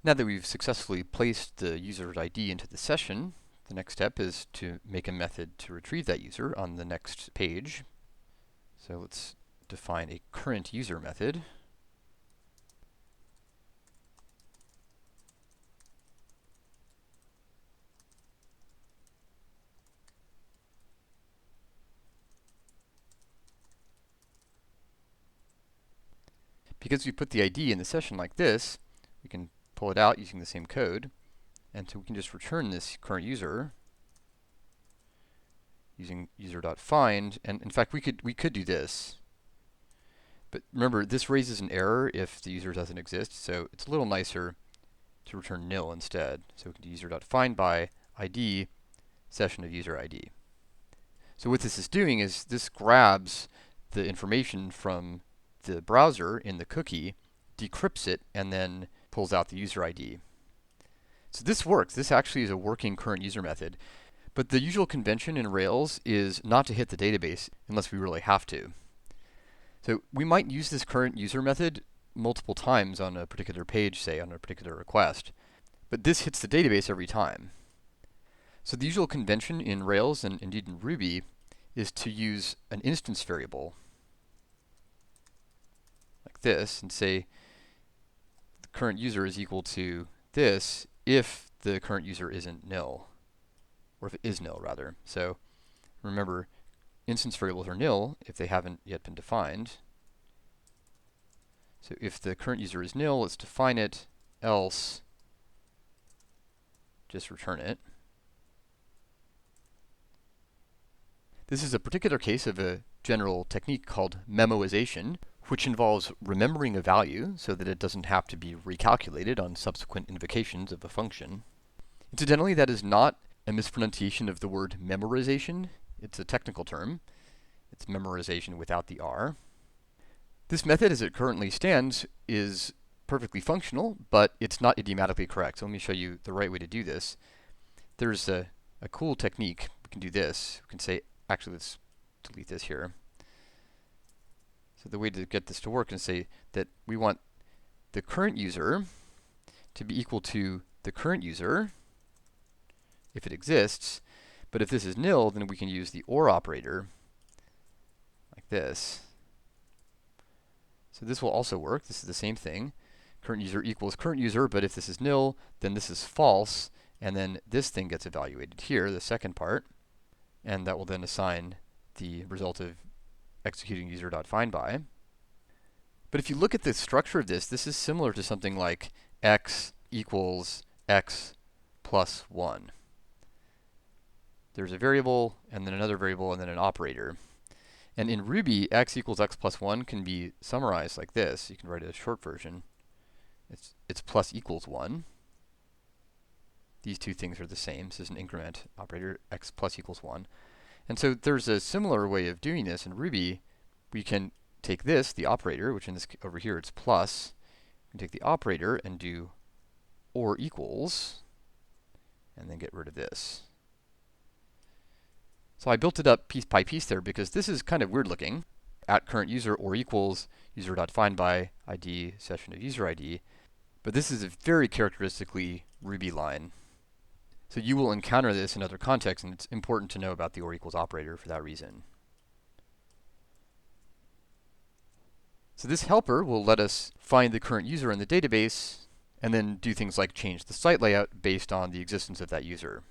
Now that we've successfully placed the user's ID into the session, the next step is to make a method to retrieve that user on the next page. So let's define a current user method. Because we put the ID in the session like this, we can pull it out using the same code, and so we can just return this current user using user.find. And in fact, we could do this. But remember, this raises an error if the user doesn't exist, so it's a little nicer to return nil instead. So we can do user.find by ID session of user ID. So what this is doing is this grabs the information from the browser in the cookie, decrypts it, and then pulls out the user ID. So this works. This actually is a working current user method. But the usual convention in Rails is not to hit the database unless we really have to. So we might use this current user method multiple times on a particular page, say, on a particular request. But this hits the database every time. So the usual convention in Rails, and indeed in Ruby, is to use an instance variable like this and say the current user is equal to this if the current user isn't nil, or if it is nil, rather. So remember, instance variables are nil if they haven't yet been defined. So if the current user is nil, let's define it, else just return it. This is a particular case of a general technique called memoization, which involves remembering a value so that it doesn't have to be recalculated on subsequent invocations of a function. Incidentally, that is not a mispronunciation of the word memorization. It's a technical term. It's memorization without the R. This method, as it currently stands, is perfectly functional, but it's not idiomatically correct. So let me show you the right way to do this. There's a cool technique. We can do this. We can say, actually, let's delete this here. So the way to get this to work is say that we want the current user to be equal to the current user if it exists. But if this is nil, then we can use the OR operator like this. So this will also work. This is the same thing. Current user equals current user, but if this is nil, then this is false, and then this thing gets evaluated here, the second part, and that will then assign the result of executing user.findBy. But if you look at the structure of this, this is similar to something like x equals x plus 1. There's a variable, and then another variable, and then an operator. And in Ruby, x equals x plus 1 can be summarized like this. You can write a short version. It's plus equals 1. These two things are the same. This is an increment operator, x plus equals 1. And so there's a similar way of doing this in Ruby. We can take this, the operator, which in this over here it's plus. We can take the operator and do or equals, and then get rid of this. So I built it up piece by piece there because this is kind of weird looking. At current user or equals user.findBy ID session of user ID. But this is a very characteristically Ruby line. So you will encounter this in other contexts, and it's important to know about the or equals operator for that reason. So this helper will let us find the current user in the database and then do things like change the site layout based on the existence of that user.